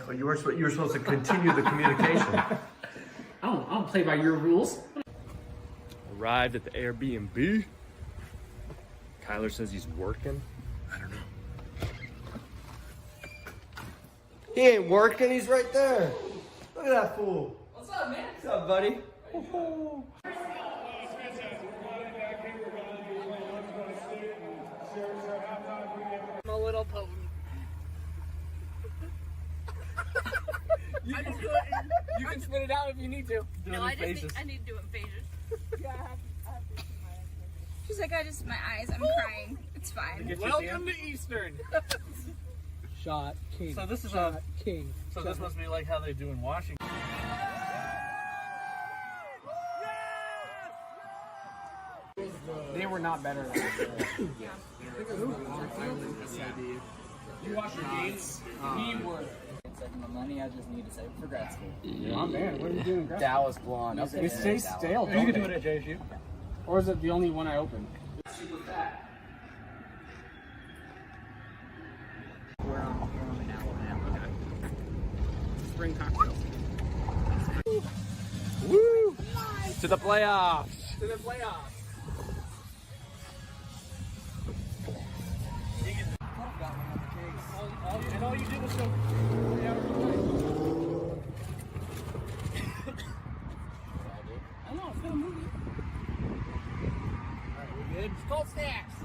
Oh, you were supposed to continue the communication. I don't play by your rules. Arrived at the Airbnb. Kyler says he's working. I don't know. He ain't working, he's right there. Look at that fool. What's up, man? What's up, buddy? I'm a little potent. You can spit it out if you need to. No, I need to do it in phases. Yeah, I have to see my eyes. She's like, my eyes, I'm crying. It's fine. Welcome to Eastern. Shot king. So this is shot king. So this must be like how they do in Washington. They were not better than us. You watch your games? We were. My money, I just need to save for grad school. Oh man, what are you doing? Dallas Blonde. It stays stale. You can do it at JSU. Or is it the only one I opened? Super fat. We're on an Alabama. Spring cocktails. Woo! To the playoffs. To the playoffs. And all you did was go 3 hours away. I know, it's gonna move. Alright, we good? It's called snacks.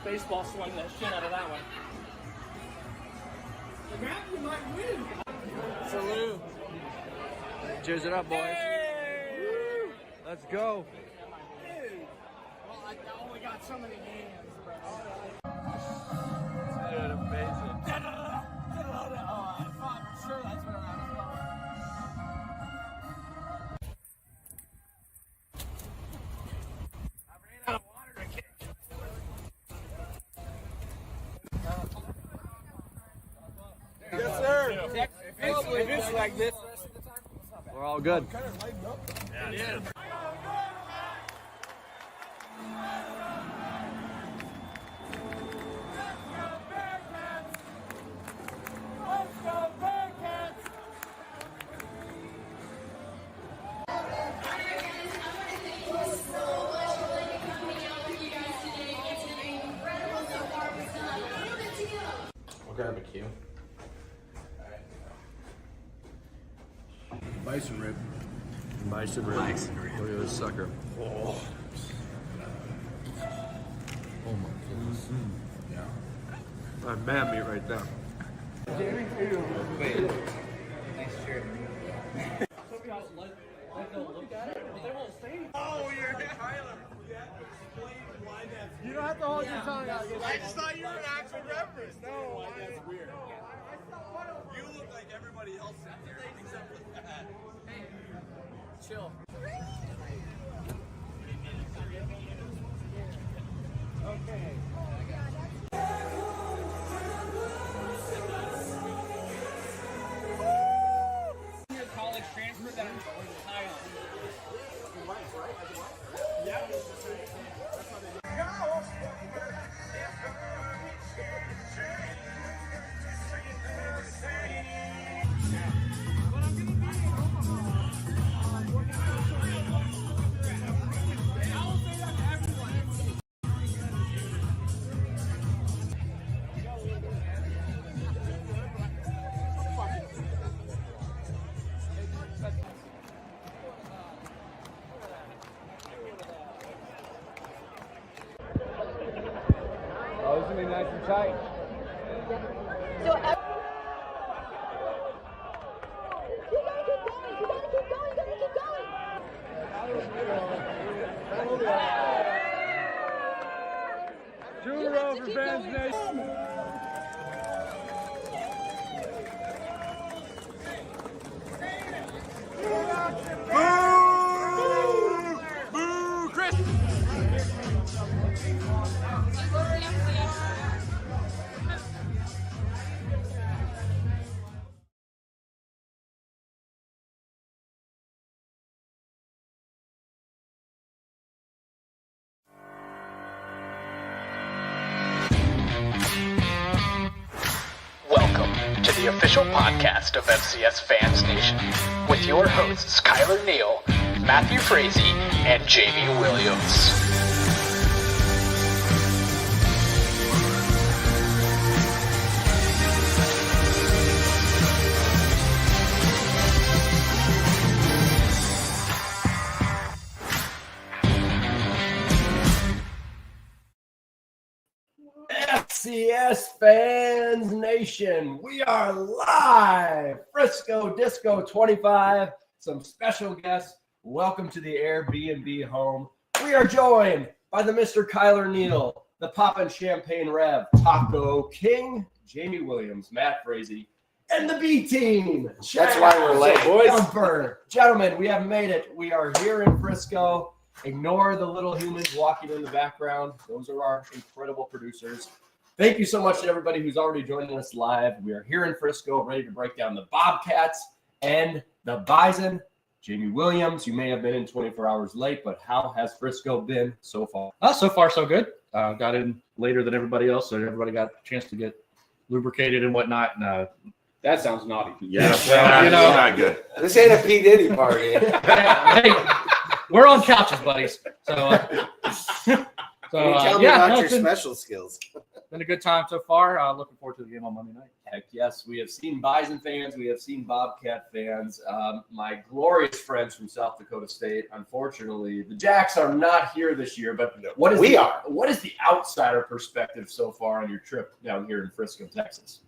Baseball swung that shit out of that one. The Matthew might win. Salute. Cheers it up, boys. Hey! Let's go. Well, I only got so many games, bro. Dude, amazing. Oh, I'm sure that's where I'm I ran out of water to kick. Yes, sir. If it's like this, We're all good. yeah. We'll grab a cue. Bison rib. Bison rib. Look at this sucker. Oh. Oh my goodness. Yeah. That's man meat right there. Wait. Nice shirt. Oh, you're Tyler. You don't have to hold your tongue out. I just thought you were an actual reference. No, that's weird. You look like everybody else in there except for that. Hey, chill. Okay. Your college transfer that Thailand. Yeah. Oh, this is gonna be nice and tight. Junior over Vans Nation. Boo! Chris! to the official podcast of FCS Fans Nation with your hosts Kyler Neal, Matthew Frazee, and Jamie Williams. FCS Fans Nation, we are live. Frisco Disco 25, some special guests. Welcome to the Airbnb home. We are joined by the Mr. Kyler Neal, the Poppin' Champagne Rev, Taco King, Jamie Williams, Matt Frazee, and the B team. That's why we're late, boys. Jumper. Gentlemen, we have made it. We are here in Frisco. Ignore the little humans walking in the background. Those are our incredible producers. Thank you so much to everybody who's already joining us live. We are here in Frisco, ready to break down the Bobcats and the Bison. Jamie Williams, you may have been in 24 hours late, but how has Frisco been so far? So far, so good. Got in later than everybody else, so everybody got a chance to get lubricated and whatnot. And, That sounds naughty. Yeah, well, you know, not good. This ain't a P. Diddy party. hey, we're on couches, buddies. So, Tell me about your special skills. Been a good time so far. Looking forward to the game on Monday night. Heck yes, we have seen Bison fans, we have seen Bobcat fans. My glorious friends from South Dakota State. Unfortunately, the Jacks are not here this year, but what is the outsider perspective so far on your trip down here in Frisco, Texas?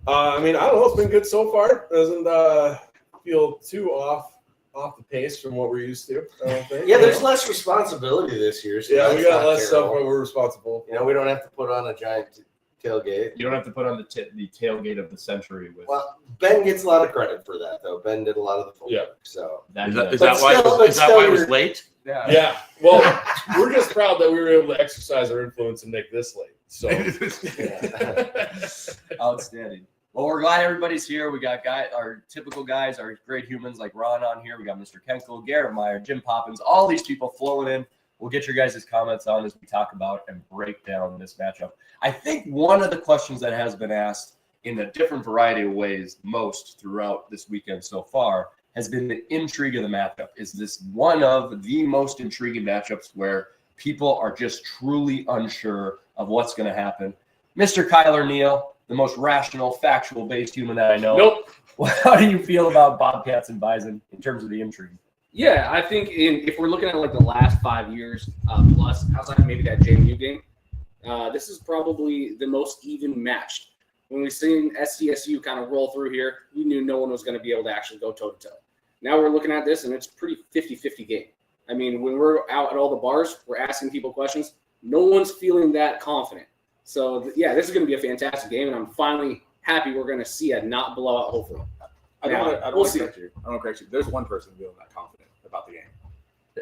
I don't know. It's been good so far. Doesn't feel too off the pace from what we're used to. I don't think. Yeah, there's less responsibility this year. So Yeah, we that's got not less stuff terrible. where we're responsible. We don't have to put on a giant tailgate. You don't have to put on the tailgate of the century with. Well, Ben gets a lot of credit for that, though. Ben did a lot of the footwork. Yeah. So Is that why I was late? Yeah. Well, we're just proud that we were able to exercise our influence and make this late. So Outstanding. Well, we're glad everybody's here. We got our typical guys, our great humans like Ron on here. We got Mr. Kenkel, Garrett Meyer, Jim Poppins, all these people flowing in. We'll get your guys' comments on as we talk about and break down this matchup. I think one of the questions that has been asked in a different variety of ways most throughout this weekend so far has been the intrigue of the matchup. Is this one of the most intriguing matchups where people are just truly unsure of what's going to happen? Mr. Kyler Neal, the most rational, factual-based human that I know. Nope. How do you feel about Bobcats and Bison in terms of the intrigue? Yeah, I think if we're looking at like the last 5 years plus, outside of maybe that JMU game, this is probably the most even matched. When we've seen SDSU kind of roll through here, we knew no one was going to be able to actually go toe-to-toe. Now we're looking at this, and it's a pretty 50-50 game. I mean, when we're out at all the bars, we're asking people questions. No one's feeling that confident. So, yeah, this is going to be a fantastic game, and I'm finally happy we're going to see a not blowout, hopefully. I don't correct you. There's one person feeling that confident about the game.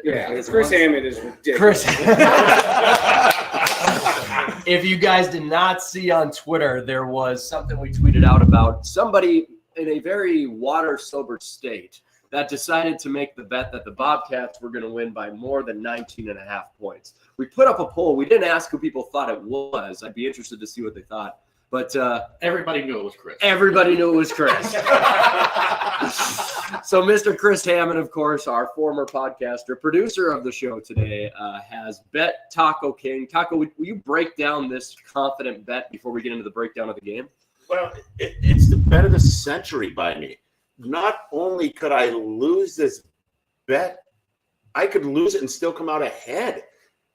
Yeah, Chris Hammond is ridiculous. If you guys did not see on Twitter, there was something we tweeted out about somebody in a very water-sober state that decided to make the bet that the Bobcats were going to win by more than 19.5 points. We put up a poll. We didn't ask who people thought it was. I'd be interested to see what they thought. But everybody knew it was Chris. Everybody knew it was Chris. So Mr. Chris Hammond, of course, our former podcaster, producer of the show today, has bet Taco King. Taco, will you break down this confident bet before we get into the breakdown of the game? Well, it's the bet of the century by me. Not only could I lose this bet, I could lose it and still come out ahead.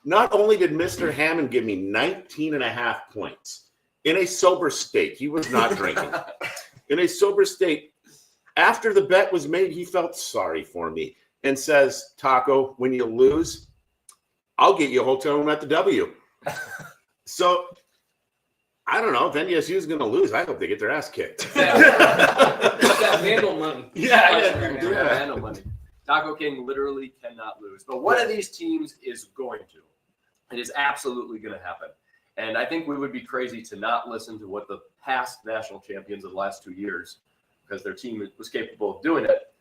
Not only did Mr. Hammond give me 19.5 points in a sober state, he was not drinking. In a sober state, after the bet was made, he felt sorry for me and says, Taco, when you lose, I'll get you a hotel room at the W. So I don't know if NDSU is going to lose. I hope they get their ass kicked. That Vandal money. Vandal money. Taco King literally cannot lose. But one of these teams is going to. It is absolutely going to happen. And I think we would be crazy to not listen to what the past national champions of the last 2 years, because their team was capable of doing it.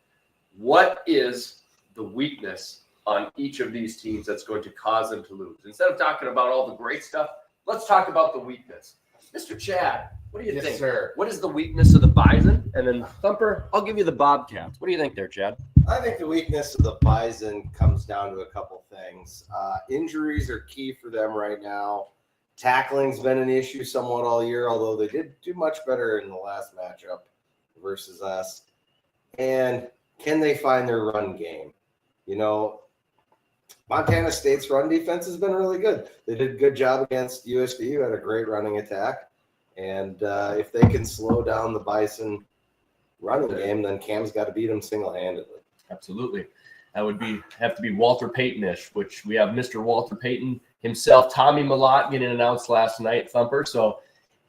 What is the weakness on each of these teams that's going to cause them to lose? Instead of talking about all the great stuff, let's talk about the weakness. Mr. Chad, what do you Yes, think? sir. What is the weakness of the Bison? And then Thumper, I'll give you the Bobcats. What do you think there, Chad? I think the weakness of the Bison comes down to a couple things. Injuries are key for them right now. Tackling's been an issue somewhat all year, although they did do much better in the last matchup versus us. And can they find their run game? You know, Montana State's run defense has been really good. They did a good job against USD, who had a great running attack. And if they can slow down the Bison running game, then Cam's got to beat them single-handedly. Absolutely. That would have to be Walter Payton-ish, which we have Mr. Walter Payton himself, Tommy Malott, getting announced last night, Thumper. So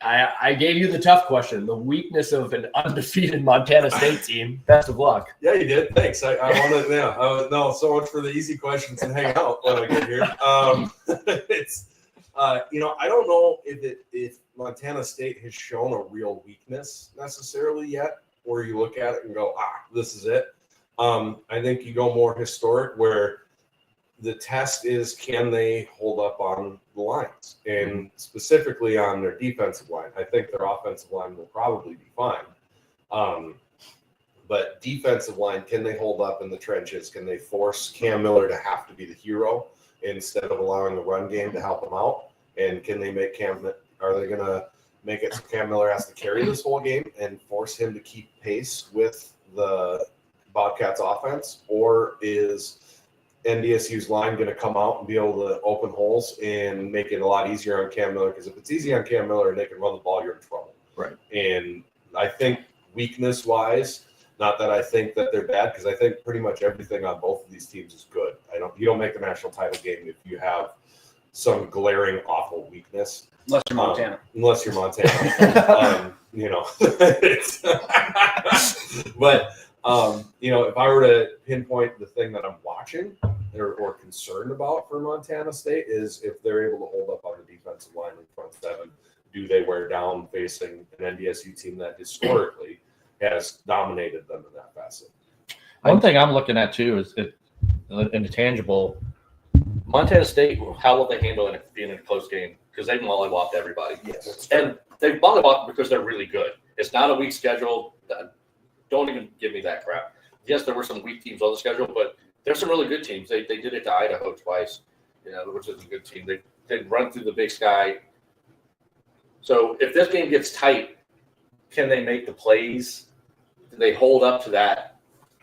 I gave you the tough question, the weakness of an undefeated Montana State team. Best of luck. Yeah, you did. Thanks. I want to. Yeah. No, so much for the easy questions and hang out when I get here. It's you know, I don't know if Montana State has shown a real weakness necessarily yet, or you look at it and go, this is it. I think you go more historic, where the test is, can they hold up on the lines, and specifically on their defensive line. I think their offensive line will probably be fine. But defensive line, can they hold up in the trenches? Can they force Cam Miller to have to be the hero instead of allowing the run game to help him out? And can they make are they going to make it so Cam Miller has to carry this whole game and force him to keep pace with the Bobcats offense? Or is NDSU's line going to come out and be able to open holes and make it a lot easier on Cam Miller? Because if it's easy on Cam Miller and they can run the ball, you're in trouble. Right. And I think weakness-wise, not that I think that they're bad, because I think pretty much everything on both of these teams is good. You don't make the national title game if you have some glaring awful weakness. Unless you're Montana. Unless you're Montana. You know, but you know, if I were to pinpoint the thing that I'm watching or concerned about for Montana State, is if they're able to hold up on the defensive line in front seven, do they wear down facing an NDSU team that historically has dominated them in that facet? One thing I'm looking at too is in the tangible, Montana State, how will they handle it being in a close game? Because they mollywopped everybody. Yes. And they mollywopped because they're really good. It's not a weak schedule. Don't even give me that crap. Yes, there were some weak teams on the schedule, but there's some really good teams. They did it to Idaho twice, you know, which is a good team. They run through the Big Sky. So if this game gets tight, can they make the plays? Do they hold up to that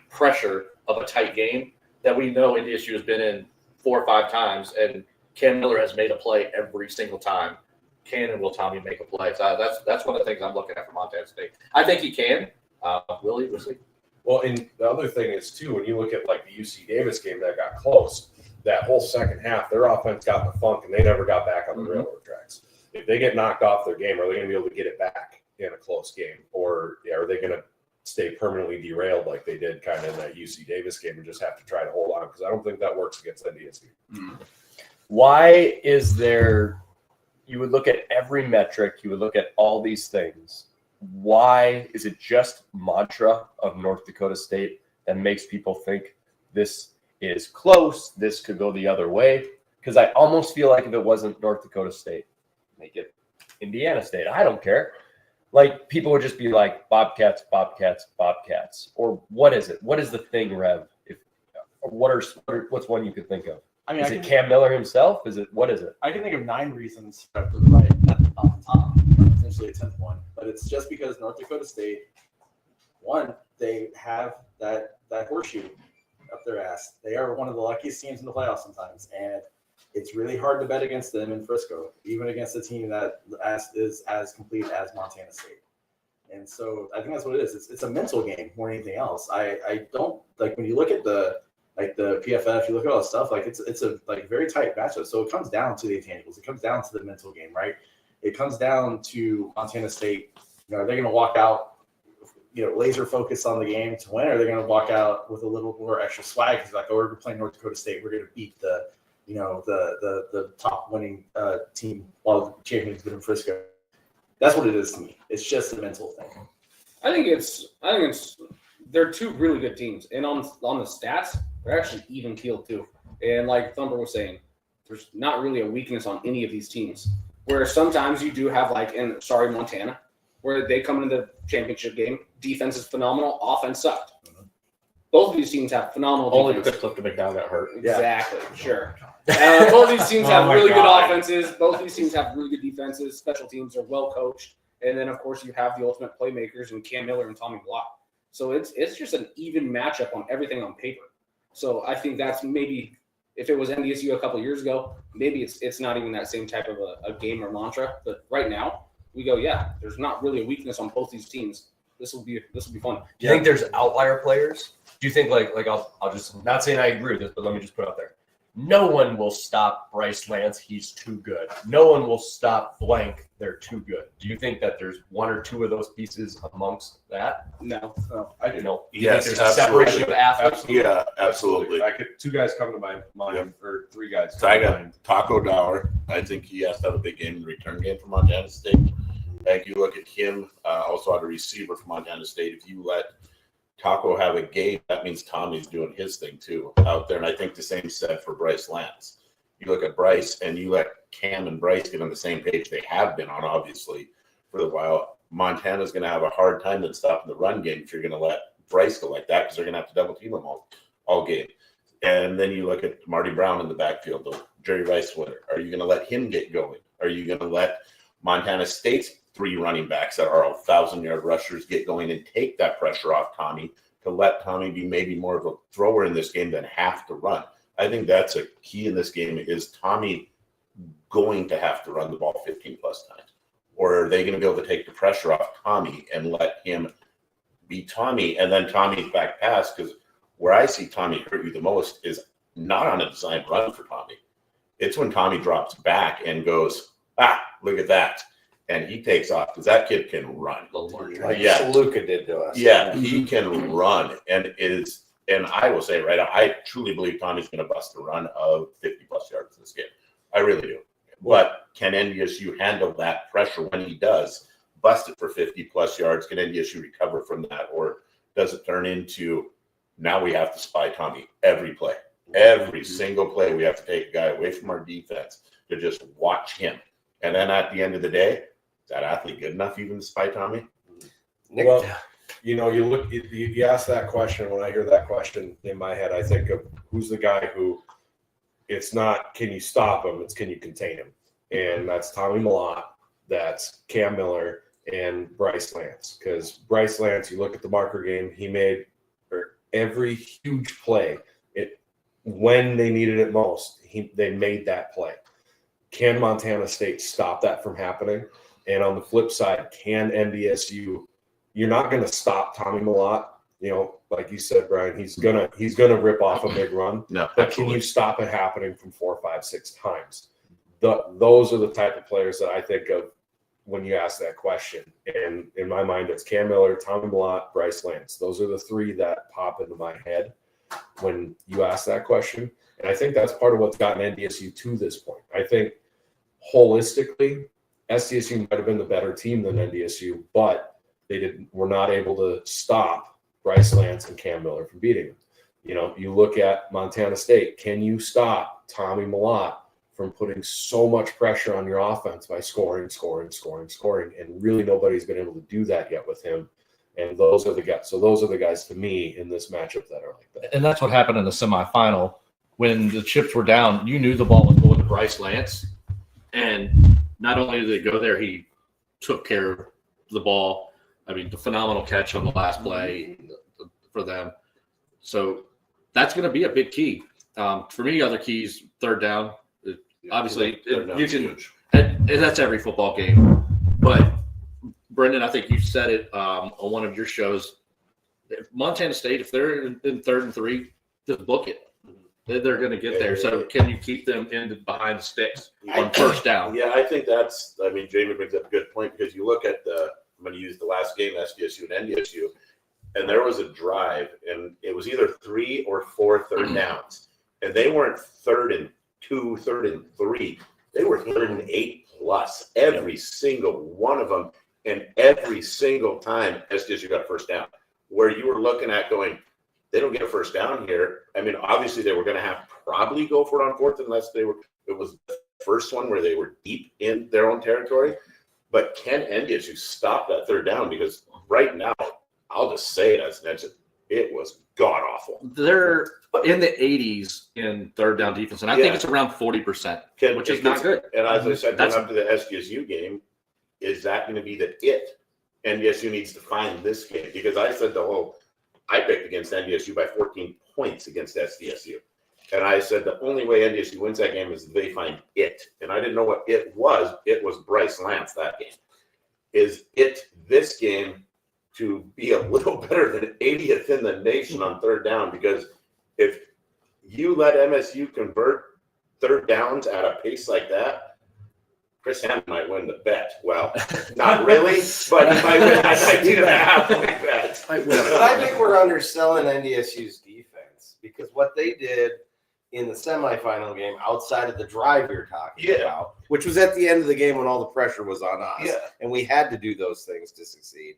pressure of a tight game that we know NDSU has been in 4 or 5 times, and Cam Miller has made a play every single time? Can and will Tommy make a play? So that's one of the things I'm looking at for Montana State. I think he can. Will he? We'll see. Well, and the other thing is, too, when you look at like the UC Davis game that got close, that whole second half, their offense got in the funk and they never got back on the railroad tracks. If they get knocked off their game, are they going to be able to get it back in a close game? Or are they going to stay permanently derailed like they did kind of in that UC Davis game and just have to try to hold on? Because I don't think that works against NDSU. Why is there – you would look at every metric, you would look at all these things. Why is it just mantra of North Dakota State that makes people think this is close, this could go the other way? Because I almost feel like if it wasn't North Dakota State, make it Indiana State. I don't care. Like, people would just be like, Bobcats, Bobcats, Bobcats. Or what is it? What is the thing, Rev? What's one you could think of? I mean, is it Cam Miller himself? What is it? I can think of 9 reasons right at the top, potentially a 10th one. But it's just because North Dakota State, one, they have that horseshoe up their ass. They are one of the luckiest teams in the playoffs sometimes, and it's really hard to bet against them in Frisco, even against a team that is as complete as Montana State. And so I think that's what it is. It's a mental game more than anything else. I don't like when you look at the PFF, you look at all the stuff, like it's a very tight matchup. So it comes down to the intangibles. It comes down to the mental game, right? It comes down to Montana State. You know, are they going to walk out, laser focused on the game to win, or are they going to walk out with a little more extra swag? Because like, we're playing North Dakota State, we're going to beat the top winning team while the champion's been in Frisco. That's what it is to me. It's just a mental thing. I think it's they're 2 really good teams, and on the stats, they're actually even keeled too. And like Thumper was saying, there's not really a weakness on any of these teams. where sometimes you do have Montana, where they come into the championship game, defense is phenomenal, offense sucked. Both of these teams have phenomenal Only defense. because Clifton McDowell got hurt. Exactly, sure. Both of these teams have Oh my really God. good offenses. Both of these teams have really good defenses. Special teams are well coached. And then, of course, you have the ultimate playmakers in Cam Miller and Tommy Block. So it's just an even matchup on everything on paper. So I think that's maybe, if it was NDSU a couple of years ago, maybe it's not even that same type of a game or mantra. But right now, we go, yeah, there's not really a weakness on both these teams. This will be fun. Do you think there's outlier players? Do you think I'll just not saying I agree with this, but let me just put it out there. No one will stop Bryce Lance. He's too good. No one will stop blank. They're too good. Do you think that there's one or two of those pieces amongst that? No. I do. No. Do you Yes, think there's a separation of athletes? Yeah, absolutely. I could, two guys come to my mind, or three guys. So I got Taco Dower. I think he has to have a big game in the return game for Montana State. And you look at him, also at a receiver for Montana State. If you let Taco have a game, that means Tommy's doing his thing too out there. And I think the same said for Bryce Lance. You look at Bryce and you let Cam and Bryce get on the same page. They have been on, obviously, for a while. Montana's going to have a hard time in stopping the run game if you're going to let Bryce go like that, because they're going to have to double team him all game. And then you look at Marty Brown in the backfield, Jerry Rice winner. Are you going to let him get going? Are you going to let Montana State's 3 running backs that are 1,000-yard rushers get going and take that pressure off Tommy, to let Tommy be maybe more of a thrower in this game than have to run? I think that's a key in this game. Is Tommy going to have to run the ball 15 plus times? Or are they going to be able to take the pressure off Tommy and let him be Tommy, and then Tommy's back pass? Because where I see Tommy hurt you the most is not on a designed run for Tommy. It's when Tommy drops back and goes, look at that. And he takes off, because that kid can run. Like Luca did to us. Yeah, he can run. And I will say right now, I truly believe Tommy's going to bust a run of 50-plus yards in this game. I really do. But can NDSU handle that pressure when he does bust it for 50-plus yards? Can NDSU recover from that? Or does it turn into, now we have to spy Tommy every play? Every single play, we have to take a guy away from our defense to just watch him. And then at the end of the day, is that athlete good enough even to spy Tommy? Nick, Well, you look, you ask that question. When I hear that question in my head, I think of who's the guy who, it's not can you stop him, it's can you contain him. And that's Tommy Malott, that's Cam Miller, and Bryce Lance. Because Bryce Lance, you look at the marker game, he made every huge play. When they needed it most, they made that play. Can Montana State stop that from happening? And on the flip side, can NDSU? You're not going to stop Tommy Malott. Like you said, Brian, he's gonna rip off a big run. No, but can you stop it happening from 4, 5, 6 times? Those are the type of players that I think of when you ask that question. And in my mind, it's Cam Miller, Tommy Malott, Bryce Lance. Those are the 3 that pop into my head when you ask that question. And I think that's part of what's gotten NDSU to this point. I think holistically, SDSU might have been the better team than NDSU, but were not able to stop Bryce Lance and Cam Miller from beating them. You look at Montana State. Can you stop Tommy Malott from putting so much pressure on your offense by scoring? And really nobody's been able to do that yet with him. And those are the guys. So those are the guys to me in this matchup that are like that. And that's what happened in the semifinal. When the chips were down, you knew the ball was going to Bryce Lance. And not only did it go there, he took care of the ball. I mean, the phenomenal catch on the last play for them. So that's going to be a big key. For me, other keys, third down. Obviously, you can, and that's every football game. But, Brendan, I think you said it on one of your shows. If Montana State, if they're in 3rd and 3, just book it. They're going to get there. So can you keep them behind the sticks on first down? Yeah, I think Jamie brings up a good point, because you look at I'm going to use the last game, SDSU and NDSU, and there was a drive, and it was either 3 or 4 third downs. And they weren't 3rd and 2, 3rd and 3. They were 3rd and 8 plus, every single one of them. And every single time SDSU got a first down, where you were looking at going, they don't get a first down here. I mean, obviously they were going to have to probably go for it on 4th unless it was first one where they were deep in their own territory. But can NDSU stop that third down? Because right now, I'll just say it as mentioned, it was god awful. They're in the 80s in third down defense, and I think it's around 40%, which is not good. And as I said, going up to the SDSU game, is that going to be the it NDSU needs to find this game? Because I said I picked against NDSU by 14 points against SDSU. And I said the only way NDSU wins that game is they find it. And I didn't know what it was. It was Bryce Lance that game. Is it this game to be a little better than 80th in the nation on third down? Because if you let MSU convert third downs at a pace like that, Chris Hammond might win the bet. Well, not really, but he might win that 19.5 point bet. But I think we're underselling NDSU's defense because what they did in the semifinal game outside of the drive you're talking about, which was at the end of the game when all the pressure was on us, and we had to do those things to succeed.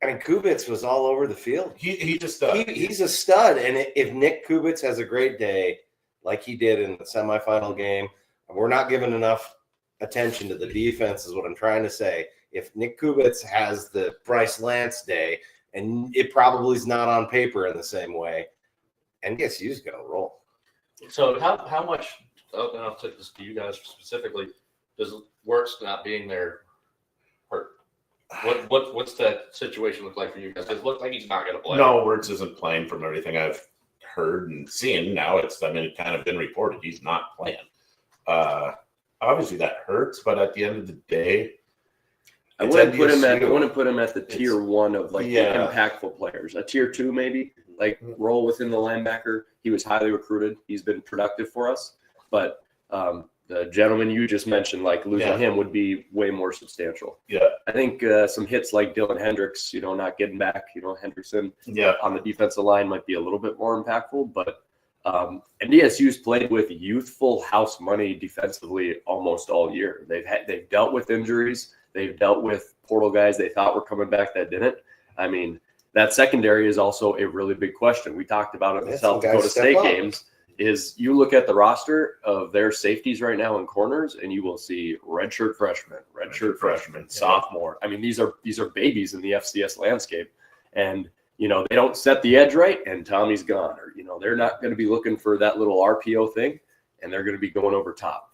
I mean, Kubitz was all over the field. He's a stud. He's a stud, and if Nick Kubitz has a great day like he did in the semifinal game, we're not giving enough attention to the defense is what I'm trying to say. If Nick Kubitz has the Bryce Lance day, and it probably is not on paper in the same way, NDSU's going to roll. So how much, and I'll take this to you guys specifically, does Wirtz not being there hurt? What's that situation look like for you guys? It looks like he's not going to play. No, Wirtz isn't playing from everything I've heard and seen. Now it's kind of been reported he's not playing. Obviously that hurts, but at the end of the day, I wouldn't put him at the tier one of the impactful players. A tier two maybe, role within the linebacker. He was highly recruited. He's been productive for us. But the gentleman you just mentioned, losing him would be way more substantial. Yeah. I think some hits like Dylan Hendricks, not getting back, Henderson on the defensive line might be a little bit more impactful. But NDSU's played with youthful house money defensively almost all year. They've dealt with injuries. They've dealt with portal guys they thought were coming back that didn't. I mean, that secondary is also a really big question. We talked about it in the South Dakota State games. Is you look at the roster of their safeties right now in corners, and you will see redshirt freshman, sophomore. I mean, these are babies in the FCS landscape, and they don't set the edge right, and Tommy's gone, or they're not going to be looking for that little RPO thing, and they're going to be going over top.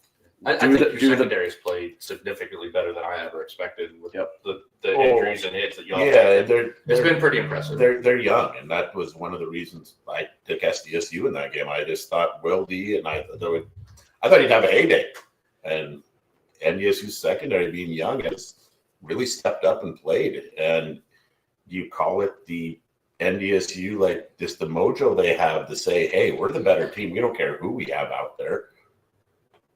I think your secondary's played significantly better than I ever expected with the injuries and hits that y'all had. It's been pretty impressive. They're young, and that was one of the reasons I took SDSU in that game. I just thought Will D, and I thought he'd have a heyday. And NDSU's secondary, being young, has really stepped up and played. And you call it the NDSU, just the mojo they have to say, hey, we're the better team. We don't care who we have out there.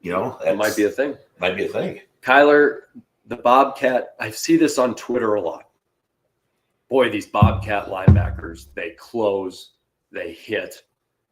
That might be a thing. Might be a thing. Kyler, the Bobcat, I see this on Twitter a lot. Boy, these Bobcat linebackers, they close, they hit.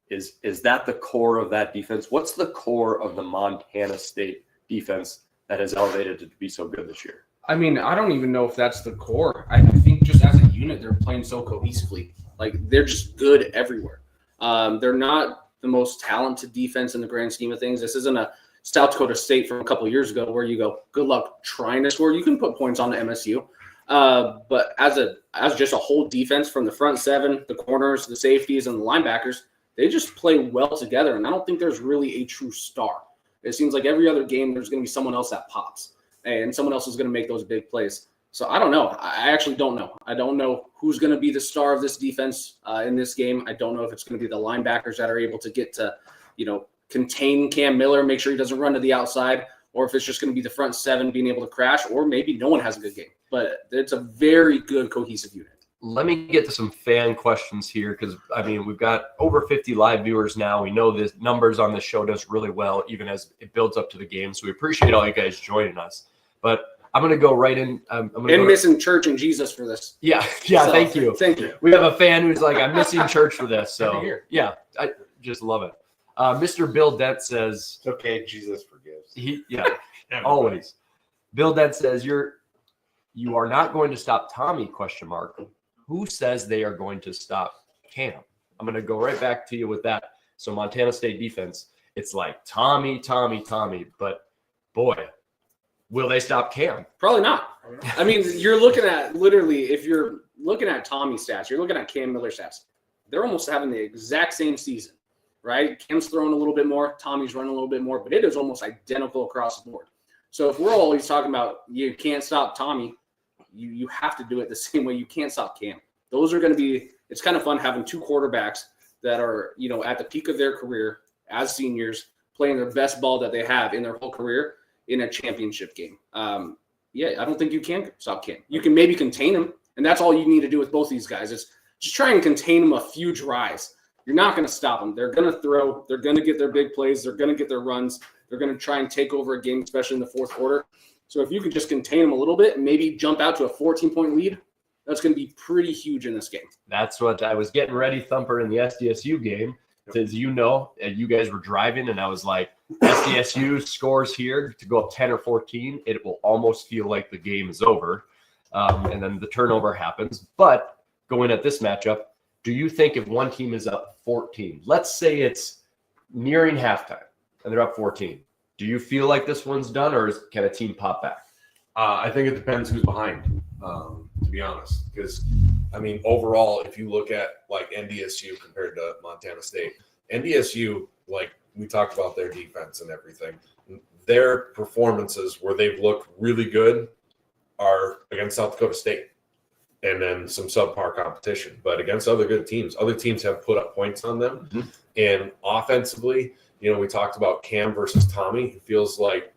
Is that the core of that defense? What's the core of the Montana State defense that has elevated it to be so good this year? I mean, I don't even know if that's the core. I think just as a unit, they're playing so cohesively. They're just good everywhere. They're not the most talented defense in the grand scheme of things. This isn't a South Dakota State from a couple of years ago where you go, good luck trying to score. You can put points on the MSU. But as just a whole defense from the front seven, the corners, the safeties, and the linebackers, they just play well together. And I don't think there's really a true star. It seems like every other game there's going to be someone else that pops. And someone else is going to make those big plays. So I don't know. I actually don't know. I don't know who's going to be the star of this defense in this game. I don't know if it's going to be the linebackers that are able to get to, contain Cam Miller, make sure he doesn't run to the outside, or if it's just going to be the front seven being able to crash, or maybe no one has a good game. But it's a very good cohesive unit. Let me get to some fan questions here because, we've got over 50 live viewers now. We know the numbers on the show does really well, even as it builds up to the game. So we appreciate all you guys joining us. But I'm going to go right in. Missing church and Jesus for this. Yeah. So, thank you. We have a fan who's like, I'm missing church for this. So, yeah, I just love it. Mr. Bill Dent says, it's okay, Jesus forgives. Always. Bill Dent says, you are not going to stop Tommy, ? Who says they are going to stop Cam? I'm going to go right back to you with that. So Montana State defense, it's like Tommy. But boy, will they stop Cam? Probably not. I mean, you're looking at literally, if you're looking at Tommy's stats, you're looking at Cam Miller's stats. They're almost having the exact same season, right? Cam's throwing a little bit more, Tommy's running a little bit more, but it is almost identical across the board. So if we're always talking about you can't stop Tommy, you have to do it the same way you can't stop Cam. Those are going to be, it's kind of fun having two quarterbacks that are, you know, at the peak of their career as seniors, playing their best ball that they have in their whole career in a championship game. I don't think you can stop Cam. You can maybe contain him, and that's all you need to do with both these guys is just try and contain them a few drives. You're not going to stop them. They're going to throw. They're going to get their big plays. They're going to get their runs. They're going to try and take over a game, especially in the fourth quarter. So if you can just contain them a little bit and maybe jump out to a 14-point lead, that's going to be pretty huge in this game. That's what I was getting ready, Thumper, in the SDSU game. As you know, and you guys were driving, and I was like, SDSU scores here to go up 10 or 14. It will almost feel like the game is over. And then the turnover happens. But going at this matchup, do you think if one team is up 14, let's say it's nearing halftime and they're up 14, do you feel like this one's done, or can a team pop back? I think it depends who's behind, to be honest. Because, I mean, overall, if you look at like NDSU compared to Montana State, NDSU, like we talked about their defense and everything, their performances where they've looked really good are against South Dakota State and then some subpar competition. But against other good teams, other teams have put up points on them. Mm-hmm. And offensively, you know, we talked about Cam versus Tommy. It feels like,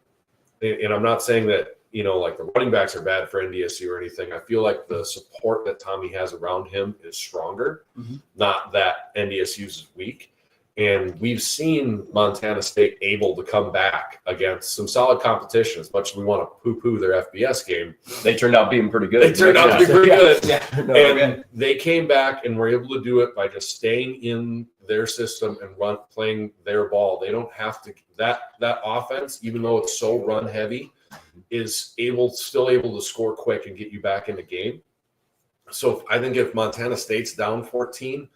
and I'm not saying that, you know, like the running backs are bad for NDSU or anything. I feel like the support that Tommy has around him is stronger, not that NDSU's is weak. And we've seen Montana State able to come back against some solid competition. As much as we want to poo-poo their FBS game, they turned out being pretty good. They turned out to be pretty good. Yeah. And they came back and were able to do it by just staying in their system and playing their ball. They don't have to that offense, even though it's so run heavy, is still able to score quick and get you back in the game. So I think if Montana State's down 14,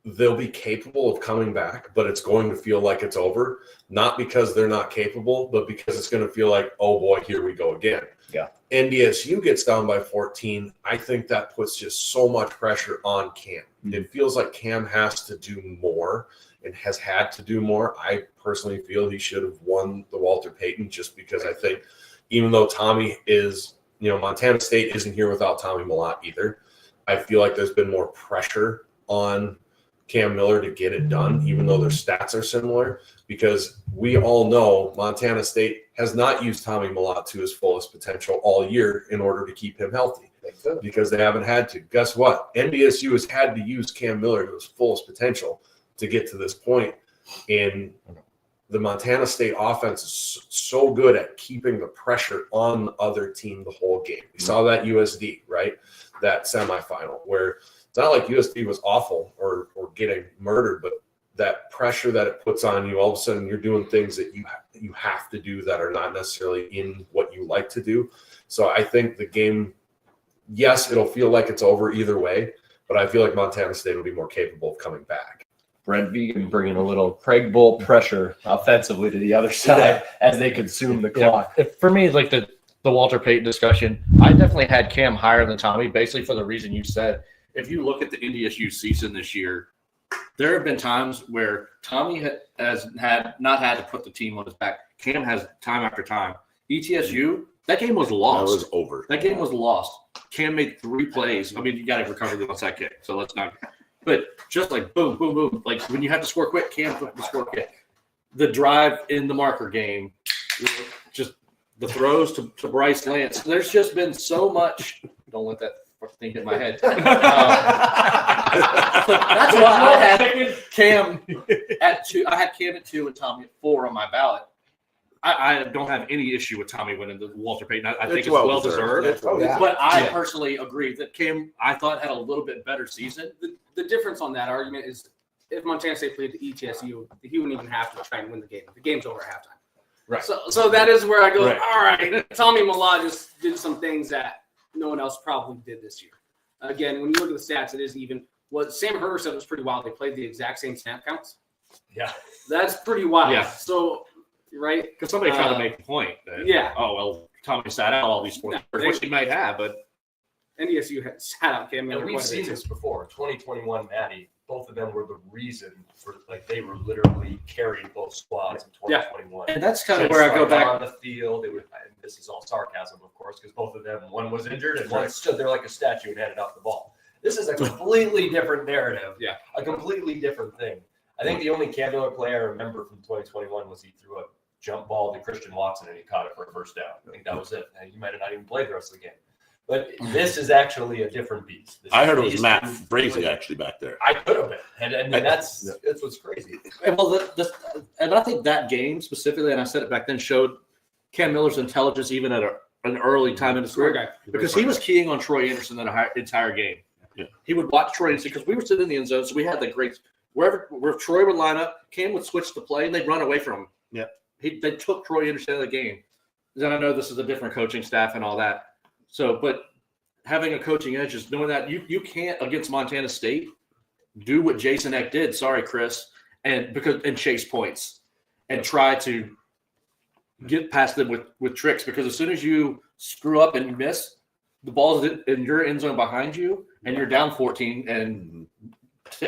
they'll be capable of coming back, but it's going to feel like it's over, not because they're not capable, but because it's going to feel like, oh boy, here we go again. Yeah. NDSU gets down by 14. I think that puts just so much pressure on Cam. Mm-hmm. It feels like Cam has to do more and has had to do more. I personally feel he should have won the Walter Payton, just because I think even though Tommy is, you know, Montana State isn't here without Tommy Millott either. I feel like there's been more pressure on Cam Miller to get it done, even though their stats are similar, because we all know Montana State has not used Tommy Millott to his fullest potential all year in order to keep him healthy, because they haven't had to. Guess what? NDSU has had to use Cam Miller to his fullest potential to get to this point. And the Montana State offense is so good at keeping the pressure on the other team the whole game. We saw that USD, right? That semifinal, where it's not like USD was awful or getting murdered, but that pressure that it puts on you, all of a sudden you're doing things that you have to do that are not necessarily in what you like to do. So I think the game, yes, it'll feel like it's over either way, but I feel like Montana State will be more capable of coming back. Brent Vegan bringing a little Craig Bull pressure offensively to the other side as they consume the clock. Yeah. For me, like the Walter Payton discussion, I definitely had Cam higher than Tommy, basically for the reason you said. If you look at the NDSU season this year, there have been times where Tommy has not had to put the team on his back. Cam has time after time. ETSU, that game was lost. That was over. That game was lost. Cam made 3 plays. I mean, you got to recover the onside kick, so let's not. But just like boom, boom, boom. Like when you have to score quick, Cam had to score quick. The drive in the marker game, just the throws to Bryce Lance. There's just been so much. Don't let that thing hit my head. That's why I had Cam at 2. I had Cam at 2 and Tommy at 4 on my ballot. I don't have any issue with Tommy winning the Walter Payton. I think it's well deserved. But I personally agree that Cam, I thought, had a little bit better season. The difference on that argument is if Montana State played the ETSU, he wouldn't even have to try and win the game. The game's over at halftime. Right. So that is where I go, all right, Tommy Millott just did some things that no one else probably did this year. Again, when you look at the stats, it is even. What Sam Herder said was pretty wild. They played the exact same snap counts. Yeah. That's pretty wild. Yeah. So, right? Because somebody tried to make the point that, yeah. oh, well, Tommy sat out all these sports, which he might have, but NDSU had sat out Cam Miller. And we've quite a bit, seen too. this before. 2021 Maddie, both of them were the reason for, like, they were literally carrying both squads in 2021. And that's kind of Just where I go like back. on the field. They were, and this is all sarcasm, of course, because both of them, one was injured and one stood there like a statue and handed off the ball. This is a completely different narrative. Yeah. A completely different thing. I think the only Cam Miller play I remember from 2021 was he threw a jump ball to Christian Watson and he caught it for a first down. I think that was it. And he might have not even played the rest of the game. But this is actually a different beast. I heard it was Matt Frazee actually back there. I could have been. And that's what's crazy. Well, and I think that game specifically, and I said it back then, showed Cam Miller's intelligence even at an early time in his career, because he was keying on Troy Anderson that entire game. Yeah. He would watch Troy Anderson because we were sitting in the end zone, so we had the great where Troy would line up, Cam would switch the play, and they'd run away from him. Yeah, they took Troy Anderson out of the game. Then I know this is a different coaching staff and all that. So, but having a coaching edge is knowing that you can't against Montana State do what Jason Eck did. Sorry, Chris, and chase points and try to get past them with tricks, because as soon as you screw up and you miss, the ball's in your end zone behind you, and you're down 14, and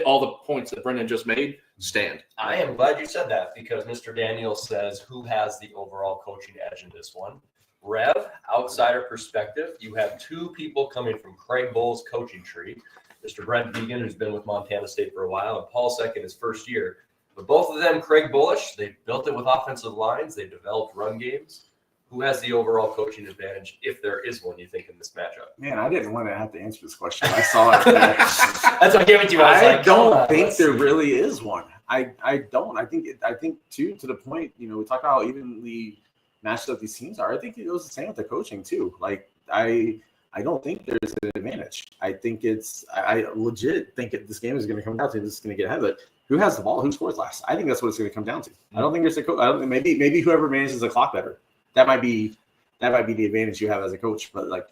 all the points that Brendan just made stand. I am glad you said that, because Mr. Daniel says who has the overall coaching edge in this one. Rev, outsider perspective, you have two people coming from Craig Bull's coaching tree. Mr. Brent Deegan, who's been with Montana State for a while, and Paul Seck in his first year. But both of them, Craig Bullish, they built it with offensive lines. They developed run games. Who has the overall coaching advantage, if there is one, you think, in this matchup? Man, I didn't want to have to answer this question. I saw it. That's what I gave it to you. I don't think there really is one. I don't. I think too, to the point, we talk about how evenly matched up these teams are. I think it was the same with the coaching too. Like I don't think there's an advantage. I think I legit think this game is going to come down to this is going to get ahead of it. Who has the ball? Who scores last? I think that's what it's going to come down to. I don't think there's a I don't think maybe whoever manages the clock better. That might be the advantage you have as a coach. But like,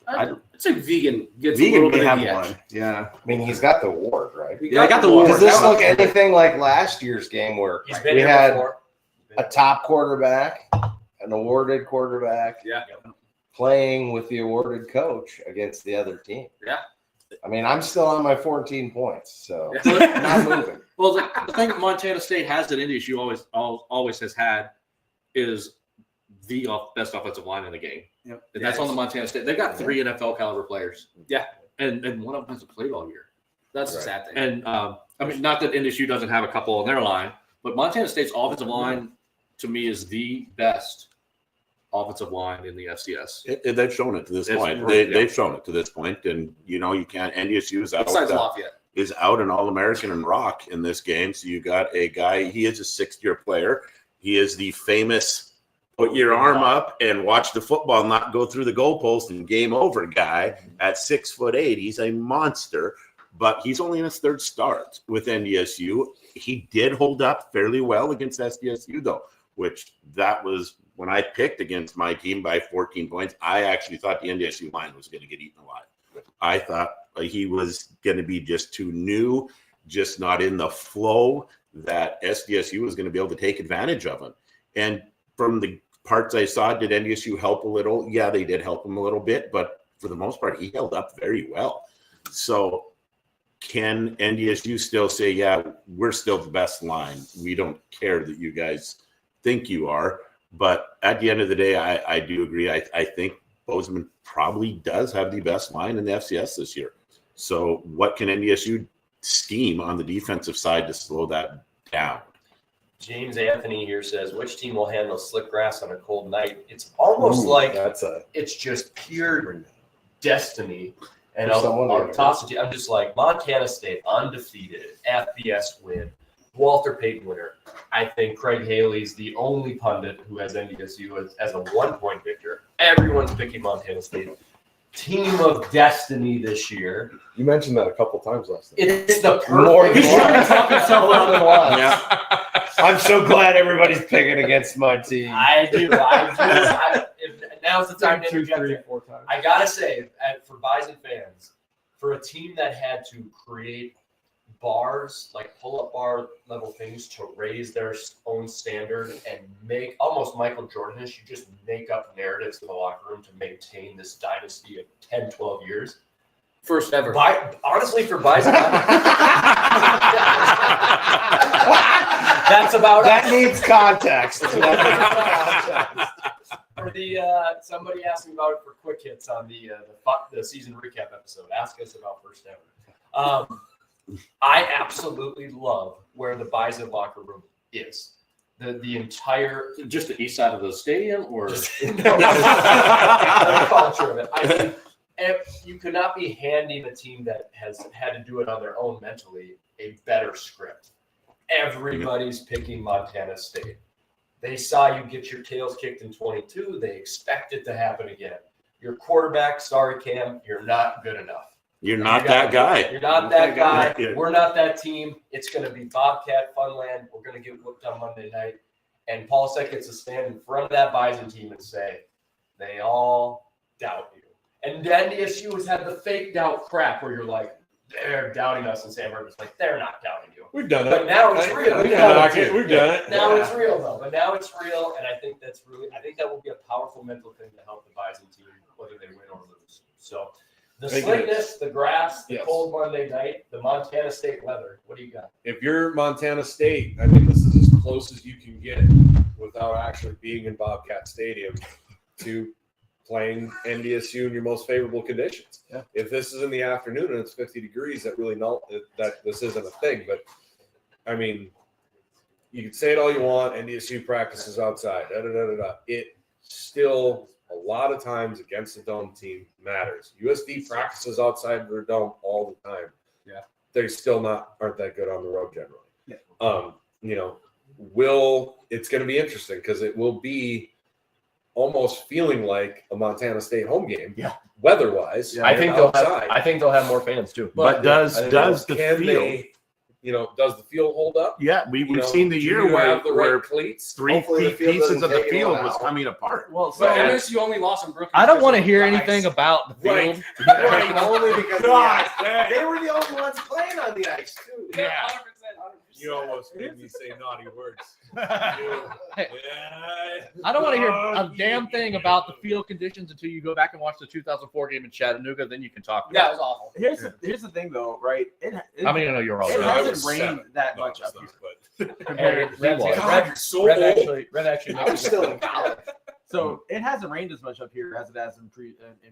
I'd say Vegan gets Vegan a little may bit have of the edge. one. Yeah, I mean, he's got the award, right? Yeah, I got the award. Does this look anything like last year's game where we had a top quarterback, an awarded quarterback, playing with the awarded coach against the other team? Yeah. I mean, I'm still on my 14 points, so I'm not moving. Well, the thing Montana State has that NDSU always has had is the best offensive line in the game. Yep. And that's on the Montana State. They've got 3 NFL caliber players. Yeah. And one of them hasn't played all year. That's the sad thing. And I mean, not that NDSU doesn't have a couple on their line, but Montana State's offensive line to me is the best offensive line in the FCS. They've shown it to this point. They've shown it to this point, and you can't. NDSU is out. Besides Lafayette. Is out an All-American in rock in this game. So you got a guy. He is a 6th-year player. He is the famous put your arm up and watch the football not go through the goalpost and game over guy at 6'8". He's a monster, but he's only in his 3rd start with NDSU. He did hold up fairly well against SDSU though, which that was when I picked against my team by 14 points. I actually thought the NDSU line was going to get eaten alive. I thought he was going to be just too new, just not in the flow that SDSU was going to be able to take advantage of him. And from the parts I saw, did NDSU help a little? Yeah, they did help him a little bit, but for the most part, he held up very well. So can NDSU still say, yeah, we're still the best line? We don't care that you guys think you are. But at the end of the day, I do agree. I think Bozeman probably does have the best line in the FCS this year. So what can NDSU scheme on the defensive side to slow that down? James Anthony here says, which team will handle slick grass on a cold night? It's almost like it's just pure destiny. And I'll toss it to you. I'm just like, Montana State, undefeated, FBS win, Walter Payton winner. I think Craig Haley's the only pundit who has NDSU as a 1-point victor. Everyone's picking Montana State. Team of destiny this year. You mentioned that a couple times last night. It's the perfect. He's trying to talk himself out of the line. Yeah. I'm so glad everybody's picking against my team. I do. Now's the time to interject. 2, 3, 4 times. I gotta say, for Bison fans, for a team that had to create bars, like pull-up bar level things, to raise their own standard and make almost Michael Jordan-ish. You just make up narratives in the locker room to maintain this dynasty of 10, 12 years. First ever. Honestly, for Bison, that's about That us. needs context. For the somebody asked me about it for quick hits on the season recap episode. Ask us about first ever. I absolutely love where the Bison locker room is. The entire Just the east side of the stadium, or the culture of it. I mean, you could not be handing a team that has had to do it on their own mentally a better script. Everybody's picking Montana State. They saw you get your tails kicked in 22. They expect it to happen again. Your quarterback, sorry, Cam, you're not good enough. You're not that guy. You're not that guy. Yeah. We're not that team. It's going to be Bobcat Funland. We're going to get whooped on Monday night. And Paul Sek gets to stand in front of that Bison team and say, they all doubt you. And NDSU has had the fake doubt crap where you're like, they're doubting us, and Sam Herbert's like, they're not doubting you. We've done it. But now it's real. We've done it. Now it's real, though. But now it's real, and I think that will be a powerful mental thing to help the Bison team, whether they win or lose. So the slickness, the grass, the cold Monday night, the Montana State weather. What do you got? If you're Montana State, I mean, this is as close as you can get without actually being in Bobcat Stadium to playing NDSU in your most favorable conditions. Yeah. If this is in the afternoon and it's 50 degrees, that this isn't a thing. But I mean, you can say it all you want. NDSU practices outside. It still a lot of times against the dome team matters. USD practices outside their dome all the time. Yeah, they still aren't that good on the road generally. Yeah. It's going to be interesting because it will be almost feeling like a Montana State home game. Yeah. Weather-wise. Yeah, I think they'll have more fans too. But does the field hold up? Yeah, we've seen the year where cleats. Three pieces of the field was coming apart. Well, so NDSU only lost on Brooklyn. I don't want to hear anything about the field. Right, only because they were the only ones playing on the ice too. Yeah. 100%. You almost made me say naughty words. I don't want to hear a damn thing about the field conditions until you go back and watch the 2004 game in Chattanooga. Then you can talk about it. That was awful. Here's the thing, though, right? I know you're all It right. hasn't rained that much up here. Red actually I was still in college. So it hasn't rained as much up here as it has in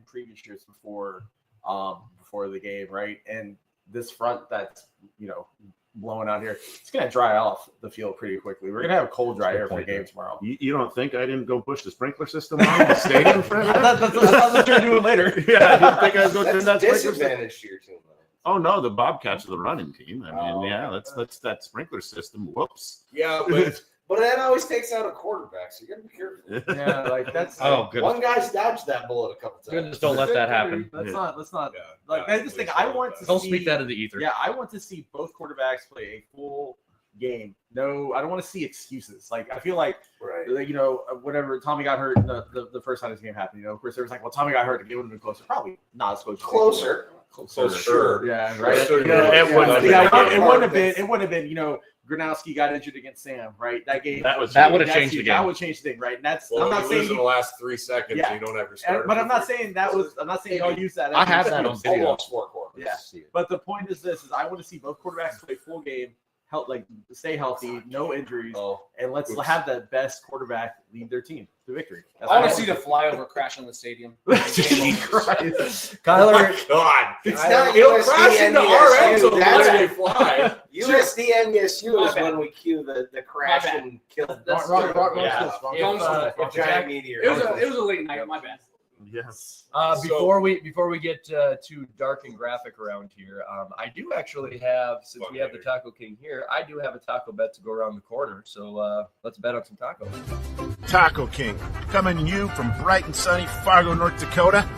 previous years before the game, right? And this front that's blowing out here, it's gonna dry off the field pretty quickly. We're gonna have a cold dry air for the game tomorrow. You don't think I didn't go push the sprinkler system on the stadium for That's what you're doing later. Yeah, I didn't think I was going to turn that sprinkler system. Disadvantage to your team, though. Oh no, the Bobcats are the running team. I mean, that's that sprinkler system. Whoops. Yeah, but that always takes out a quarterback, so you gotta be careful. Yeah, like that's good. One guy's dodged that bullet a couple times. Goodness, don't let that happen. Let's not. I just think I want to. Don't speak that in the ether. Yeah, I want to see both quarterbacks play a full game. No, I don't want to see excuses. Like I feel like, whenever Tommy got hurt, the first time this game happened, of course there was like, well, Tommy got hurt, the game would have been closer. Probably not as close. Closer. Sure. Yeah, right. Sure. It wouldn't have been. Gronowski got injured against Sam, right? That game that would have changed the game. That would change the thing, right? And that's I'm not saying in the last 3 seconds. You don't ever start. But I'm not saying that was. I'm not saying y'all use that. I have that on video. Almost 4 quarters. Yeah. But the point is this: I want to see both quarterbacks play full game, stay healthy, no injuries, and let's have the best quarterback lead their team to victory. I want to see the flyover crash on the stadium. Kyler, God, it's not he'll crash into our end zone That's when we fly. USD NDSU is when we cue the crash and kill. Giant meteor. It was a late night. My bad. Yes. Before we get too dark and graphic around here, I do actually have, since we have the Taco King here, I do have a taco bet to go around the corner. So let's bet on some tacos. Taco King, coming to you from bright and sunny Fargo, North Dakota.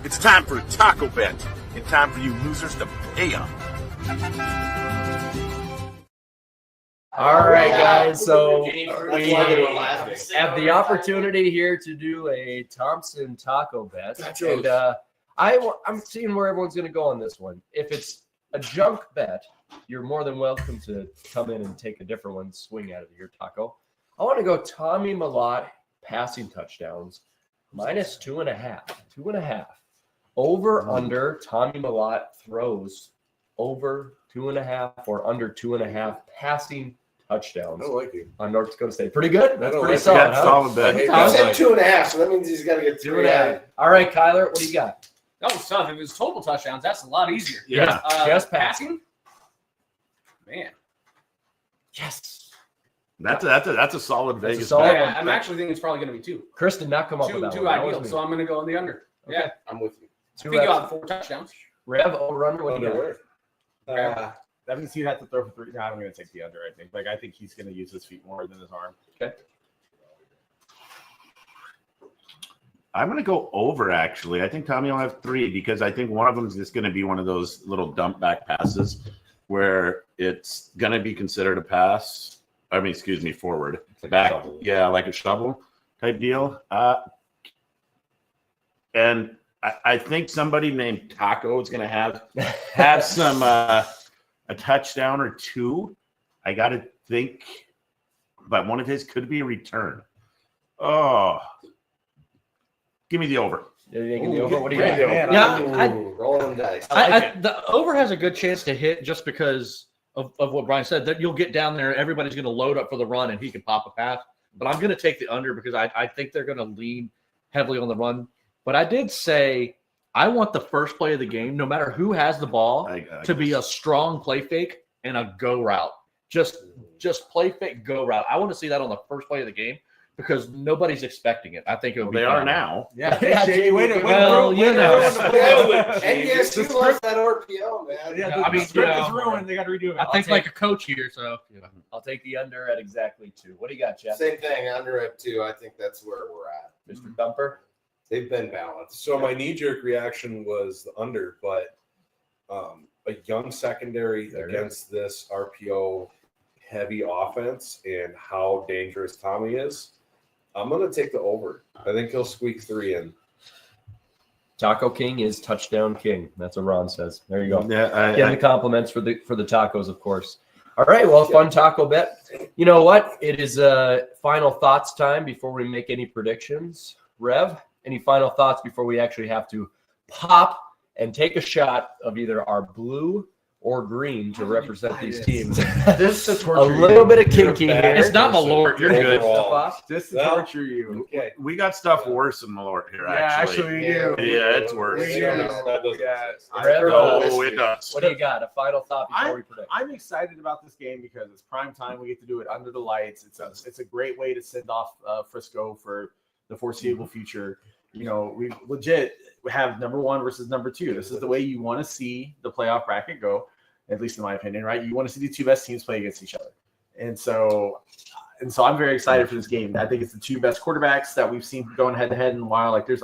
It's time for a taco bet, and time for you losers to pay up. All right, guys. So we have the opportunity here to do a Thompson taco bet, and I'm seeing where everyone's going to go on this one. If it's a junk bet, you're more than welcome to come in and take a different one, swing at it, your taco. I want to go Tommy Malott passing touchdowns, minus 2.5. 2.5. Over, under, Tommy Malott throws over 2.5 or under 2.5 passing touchdowns. I like you. On North Dakota State. Pretty good. That's pretty like solid. That's Huh? solid bet. He said 2.5, so that means he's got to get 2.5. All right, Kyler, what do you got? That was tough. If it was total touchdowns, that's a lot easier. Yeah, just passing. Man, yes. That's a solid Vegas solid bet. one. I'm actually thinking it's probably going to be 2. Chris did not come up with that Two one. That was ideal. me. So I'm going to go on the under. Okay. Yeah, I'm with you. I think you'll have 4 touchdowns. Rev, over, under, what do you got? That means he'd have to throw for 3. No, I'm going to take the under, I think. Like, I think he's going to use his feet more than his arm. Okay. I'm going to go over, actually. I think Tommy will have 3 because I think one of them is just going to be one of those little dump back passes where it's going to be considered a pass. I mean, excuse me, forward. Like back. a shovel. Yeah, like a shovel type deal. And I think somebody named Taco is going to have some a touchdown or 2. I got to think, but one of his could be a return. Oh, give me the over. You're taking the over. What do you got? Rolling dice. The over has a good chance to hit just because of what Brian said. That you'll get down there, everybody's going to load up for the run, and he can pop a pass. But I'm going to take the under because I think they're going to lean heavily on the run. But I did say I want the first play of the game, no matter who has the ball, to be a strong play fake and a go route. Just play fake, go route. I want to see that on the first play of the game because nobody's expecting it. I think it would be They are now. Yeah. Well, you know. NDSU loves that RPO, man. Yeah, I mean, script is ruined. They got to redo it. I think like a coach here, so I'll take the under at exactly 2. What do you got, Jeff? Same thing, under at 2. I think that's where we're at. Mr. Dumper? They've been balanced. So my knee-jerk reaction was the under, but a young secondary against this RPO heavy offense and how dangerous Tommy is, I'm going to take the over. I think he'll squeak 3 in. Taco King is touchdown king. That's what Ron says. There you go. Yeah, Getting the compliments for the tacos, of course. All right, well, fun taco bet. You know what? It is final thoughts time before we make any predictions. Rev, any final thoughts before we actually have to pop and take a shot of either our blue or green to represent these teams? This is a little bit of kinky here. It's not Malort. You're good. Just to torture you. Okay. We got stuff worse than Malort here, actually. we do. Yeah, it's worse. We do. Oh, it does. What do you got? A final thought before we predict? I'm excited about this game because it's prime time. We get to do it under the lights. It's a great way to send off Frisco for the foreseeable future. You know, we legit have number 1 versus number 2. This is the way you want to see the playoff bracket go, at least in my opinion, right? You want to see the 2 best teams play against each other. And so I'm very excited for this game. I think it's the 2 best quarterbacks that we've seen going head to head in a while. Like this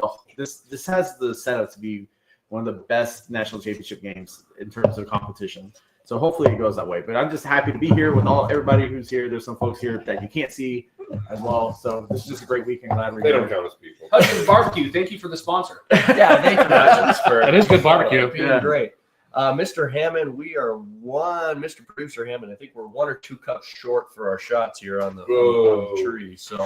has the setup to be one of the best national championship games in terms of competition. So hopefully it goes that way. But I'm just happy to be here with everybody who's here. There's some folks here that you can't see as well. So this is just a great weekend. Glad we're They here. don't count as people. Hudson Barbecue, thank you for the sponsor. Yeah, thank you guys for It is good barbecue. being great. Mr. Hammond, we are Mr. Producer Hammond, I think we're 1 or 2 cups short for our shots here on the tree. So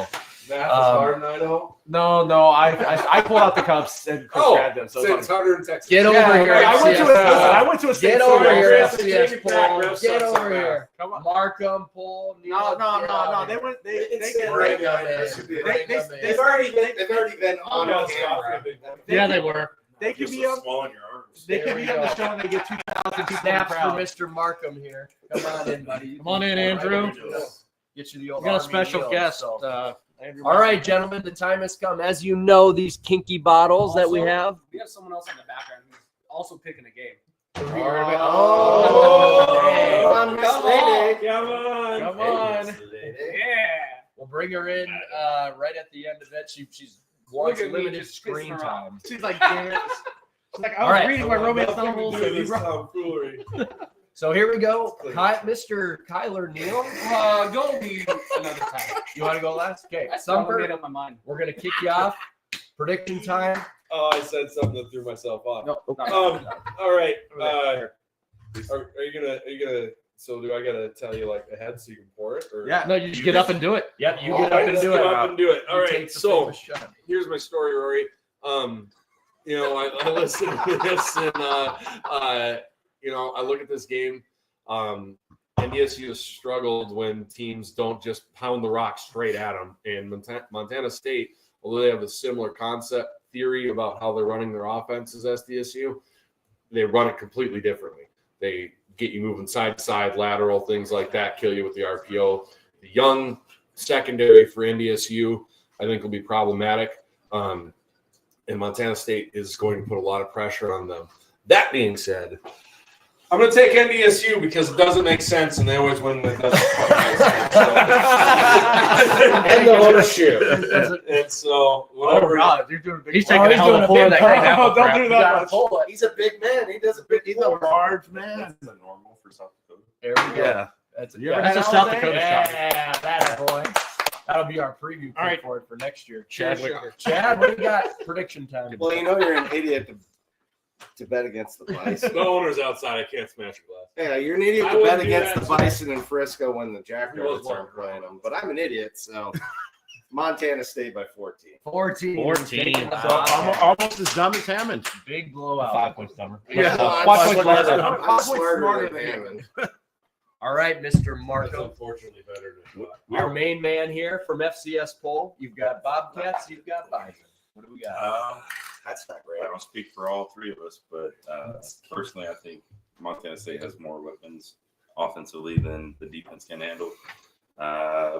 Math is hard, and I know. No, I pulled out the cups and Chris grabbed them. So it's harder in Texas. get over here. I went to a state Get over store. here, Chris, FCS David poll. Pack, Get Ref, over here. Come on. Markham poll. No. They went. Bring them in. They've already been on camera. Yeah, they were. They could be on. Small in your arms. They could be on the show and they get 2,000 people in the Snaps for crowd. Mr. Markham here. Come on in, buddy. Come on in, Andrew. Get you the old We got a Army special meal, guest. so. Andrew. All right, gentlemen, the time has come. As you know, these kinky bottles that we have. We have someone else in the background who's also picking a game. Come on. Yeah. We'll bring her in right at the end of it. She's wants Look at me limited just screen pissing her off. time. She's like, damn it. She's like, I All was right. reading my romance novels. and you brought- So here we go. Mr. Kyler Neal. Go me another time. You want to go last? Okay. That's how I made Sumper, up my mind. we're going to kick you off. Prediction time. Oh, I said something that threw myself off. No. All right. Are you gonna? So do I gotta tell you like ahead so you can pour it? Or No, you just get up and do it. Yep, you All get up right, and let's do get it. up and do it. All You right. take the So famous shot. here's my story, Rory. You know, I listen to this and you know, I look at this game. NDSU has struggled when teams don't just pound the rock straight at them. And Montana State, although they have a similar concept theory about how they're running their offense as SDSU, they run it completely differently. They get you moving side to side, lateral, things like that, kill you with the RPO. The young secondary for NDSU, I think, will be problematic. And Montana State is going to put a lot of pressure on them. That being said, I'm going to take NDSU because it doesn't make sense, and they always win when it doesn't make sense. And the horseshoe. And so, whatever. Oh, God, you're doing a big He's taking a hell of a pull of that green apple Don't crap. do You that gotta much. pull it. He's a big man. He does a big. He's a large man. That's normal for South Dakota. There we go. Yeah. That's You ever had a South Dakota shot? Yeah, that boy. That'll be our preview All right. for it for next year. Chad, Chad, what do you got? Prediction time. Well, you know you're an idiot to bet against the Bison. The owner's outside. I can't smash a glass. Yeah, you're an idiot I to bet wouldn't do against that the too. Bison in Frisco when the Jackrabbits He was aren't playing them. But I'm an idiot, so Montana State by 14. 14. 14. Almost as dumb as Hammond. Big blowout. 5 points dumber. Yeah. I'm 5 points smarter smarter. than- I'm smarter than Hammond. All right, Mr. That's Marco. unfortunately better than Our main man here from FCS poll. You've got Bobcats, you've got Bison. What do we got? That's not great. I don't speak for all three of us, but personally, I think Montana State has more weapons offensively than the defense can handle.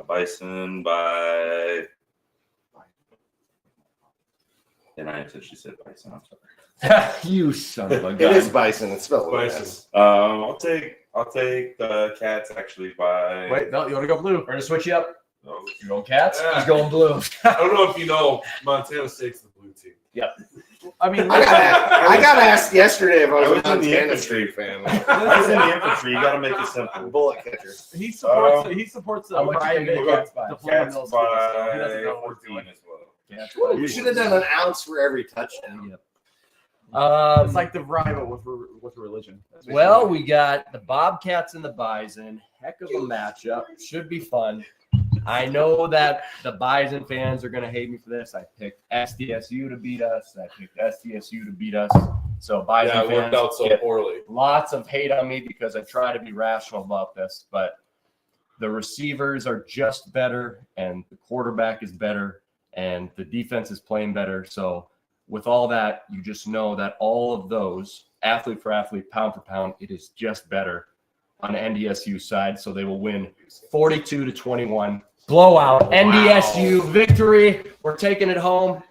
Bison by. And I intentionally said Bison. I'm sorry. You son of a It gun. is Bison. It's spelled with Bison. S. I'll take the Cats actually by. Wait, no, you want to go blue? We're going to switch you up. Oh, You're going Cats? Yeah. He's going blue. I don't know if you know, Montana State's the blue team. I mean, I got asked yesterday if I was I a was in the Montana infantry. State fan. I was in the infantry. You got to make it simple. Bullet catcher. he supports the How much you private think the Cats by? diploma Cats mill school, so he doesn't by know what we're 14 doing. as well. You should have done an ounce for every touchdown. It's like the rival with religion. Well, we got the Bobcats and the Bison. Heck of a matchup. Should be fun. I know that the Bison fans are going to hate me for this. I picked SDSU to beat us. I picked SDSU to beat us. So Bison Yeah, it worked fans out so get poorly. lots of hate on me because I try to be rational about this. But the receivers are just better, and the quarterback is better, and the defense is playing better. So with all that, you just know that all of those, athlete for athlete, pound for pound, it is just better on the NDSU side. So they will win 42-21. Blowout. NDSU victory. We're taking it home.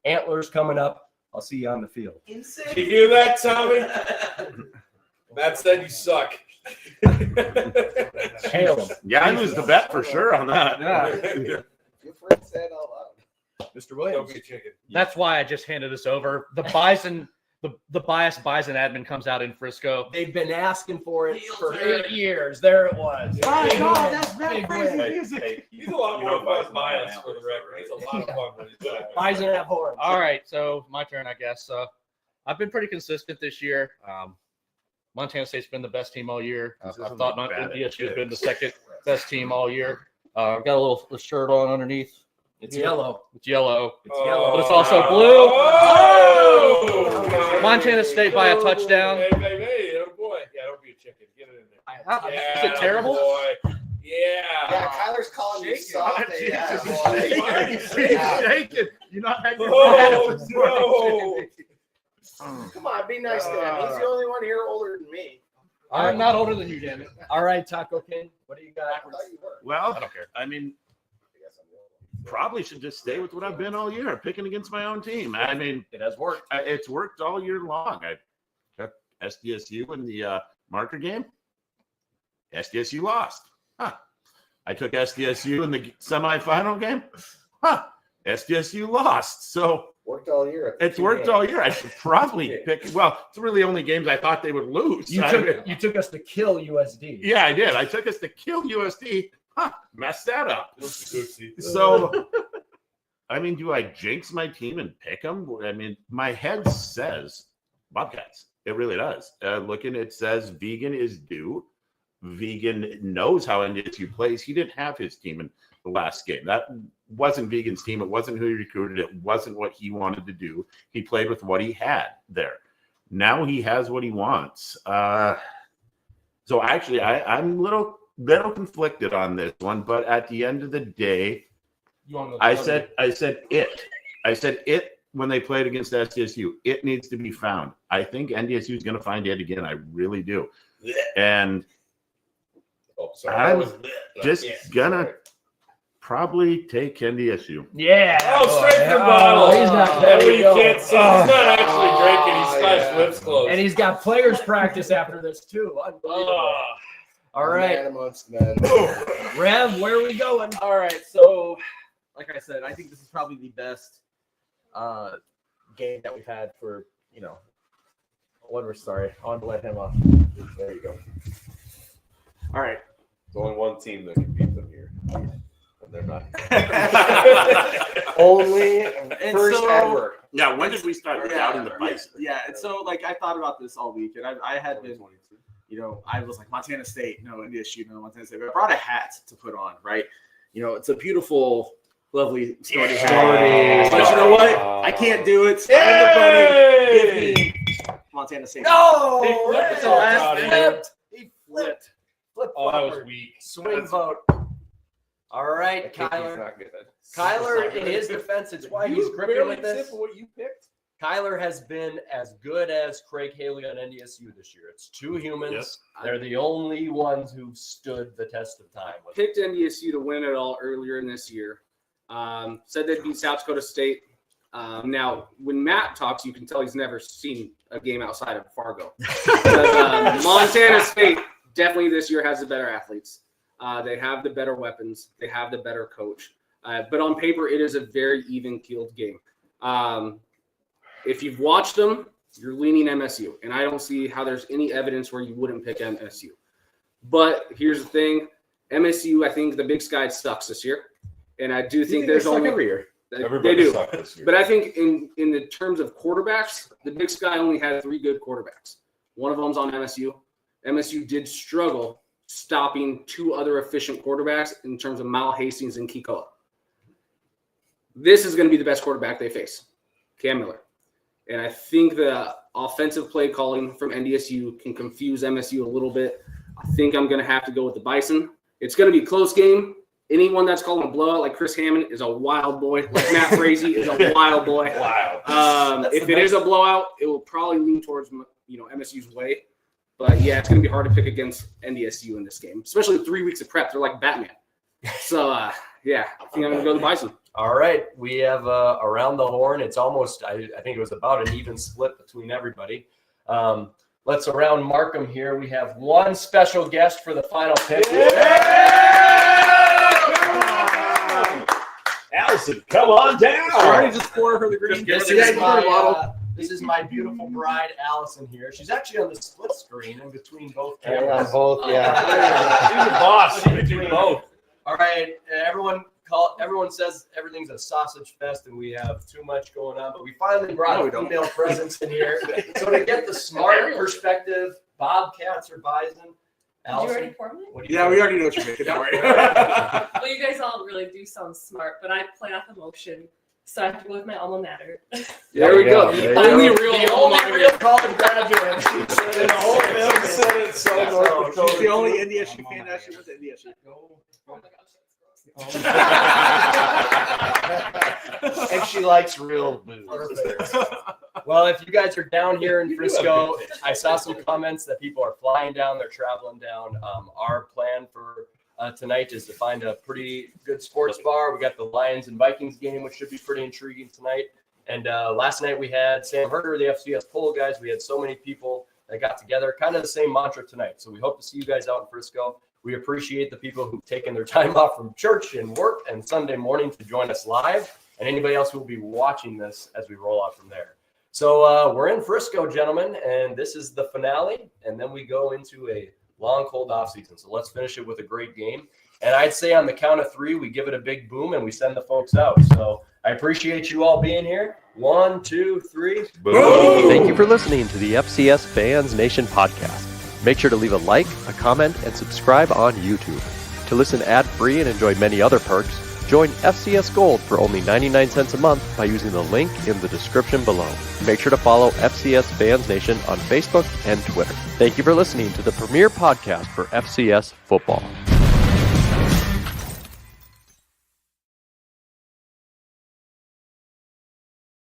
Antlers coming up. I'll see you on the field. You hear that, Tommy? Matt said you suck. Hail them. Yeah, I lose the bet for sure on that. Yeah. Your friend said out loud. Mr. Don't Williams. be a chicken. That's why I just handed this over. The Bison, the biased Bison admin comes out in Frisco. They've been asking for it for 8 years. There it was. My Big God, win. that's Big crazy win. music. He's a lot You more know Bison biased by for the now, record. It's a lot of fun when he's doing it. Bison have horns. All right, so my turn, I guess. I've been pretty consistent this year. Montana State's been the best team all year. I thought NDSU has been the second best team all year. I've got a little shirt on underneath. It's yellow. It's yellow. It's yellow. But it's also blue. Oh! Montana State by a touchdown. Hey, hey, hey, oh boy. Yeah, don't be a chicken. Get it in there. Is it terrible? Boy. Yeah. Yeah, Kyler's calling you soft. Jesus, Yeah, he's boy. shaking. You're not having Oh, no. Come on, be nice to him. He's the only one here older than me. I'm not older than you, damn it. All right, Taco King. What do you got? I thought you were. Well, I don't care. I mean, probably should just stay with what I've been all year, picking against my own team. I mean, It has worked. it's worked all year long. I got SDSU in the marker game. SDSU lost. Huh. I took SDSU in the semifinal game. Huh. SDSU lost. So Worked all year. it's worked all year. I should probably pick. Well, it's really only games I thought they would lose. You took us to kill USD. Yeah, I did. I took us to kill USD. Huh, messed that up. Oopsie. So, I mean, do I jinx my team and pick them? I mean, my head says Bobcats. It really does. Looking, it says Vegan is due. Vegan knows how NDSU plays. He didn't have his team in the last game. That wasn't Vegan's team. It wasn't who he recruited. It wasn't what he wanted to do. He played with what he had there. Now he has what he wants. So actually, I'm a little conflicted on this one, but at the end of the day, I said it when they played against SDSU. It needs to be found. I think NDSU is going to find it again. I really do. And I'm just gonna probably take NDSU. Yeah. Oh, straight from bottle. He's not. That way you can't see. He's not actually drinking. He's got his lips closed. And he's got players practice after this too. Unbelievable. All right. Man amongst men. Rev, where are we going? All right, so like I said, I think this is probably the best game that we've had for, sorry. I wanted to let him off. There you go. All right. There's only one team that can beat them here. And they're not. Only first ever. Yeah, when did we start doubting the Bison? Yeah, and so I thought about this all week, and I had been, I was like Montana State, no NDSU, no Montana State. But I brought a hat to put on, right? It's a beautiful, lovely story hat. But you know what? I can't do it. So give me Montana State. No! He flipped. Flip Oh, that was forward. weak. Swing vote. All right, Kyler. Kyler, in his defense, it's why he's gripping with this. What you picked? Kyler has been as good as Craig Haley on NDSU this year. It's two humans. Yes. They're the only ones who've stood the test of time. Picked NDSU to win it all earlier in this year. Said they'd beat South Dakota State. Now, when Matt talks, you can tell he's never seen a game outside of Fargo. Montana State definitely this year has the better athletes. They have the better weapons. They have the better coach. But on paper, it is a very even-keeled game. If you've watched them, you're leaning MSU. And I don't see how there's any evidence where you wouldn't pick MSU. But here's the thing. MSU, I think the Big Sky sucks this year. And I do think there's only every year. They do. But I think in the terms of quarterbacks, the Big Sky only had 3 good quarterbacks. One of them's on MSU. MSU did struggle stopping 2 other efficient quarterbacks in terms of Mal Hastings and Kikoa. This is going to be the best quarterback they face, Cam Miller. And I think the offensive play calling from NDSU can confuse MSU a little bit. I think I'm going to have to go with the Bison. It's going to be a close game. Anyone that's calling a blowout like Chris Hammond is a wild boy. Like Matt Frazee is a wild boy. Wow. If it is a blowout, it will probably lean towards MSU's way. But yeah, it's going to be hard to pick against NDSU in this game, especially 3 weeks of prep. They're like Batman. So yeah, I think I'm going to go to the Bison. All right, we have around the horn. It's almost, I think it was about an even split between everybody. Let's around Markham here. We have one special guest for the final pick. Allison, come on down. Already just pour her the green. This is my beautiful bride, Allison here. She's actually on the split screen in between both Yeah, cameras. both, yeah. She's a boss. She can do both. All right, everyone says everything's a sausage fest and we have too much going on, but we finally brought a female presence in here. So to get the smart perspective, Bobcats or Bison, Allison, Did you already form it? what do you Yeah, think? we already know what you're making. Don't worry. Well, you guys all really do sound smart, but I play off emotion, so I have to go with my alma mater. There we go. There you The only go. real The alma only mater. real college graduate. She said it in the whole film. said it so She's the only NDSU fan that actually went to NDSU. Oh my gosh, And she likes real booze. Well, if you guys are down here in Frisco, I saw some comments that people are flying down, they're traveling down. Our plan for tonight is to find a pretty good sports bar. We got the Lions and Vikings game, which should be pretty intriguing tonight. And last night we had Sam Herter, the FCS poll guys. We had so many people that got together, kind of the same mantra tonight. So we hope to see you guys out in Frisco. We appreciate the people who've taken their time off from church and work and Sunday morning to join us live, and anybody else who will be watching this as we roll out from there. So we're in Frisco, gentlemen, and this is the finale, and then we go into a long, cold off season. So let's finish it with a great game. And I'd say on the count of 3, we give it a big boom and we send the folks out. So I appreciate you all being here. 1, 2, 3. Thank you for listening to the FCS Fans Nation podcast. Make sure to leave a like, a comment, and subscribe on YouTube. To listen ad-free and enjoy many other perks, join FCS Gold for only 99 cents a month by using the link in the description below. Make sure to follow FCS Fans Nation on Facebook and Twitter. Thank you for listening to the premier podcast for FCS football.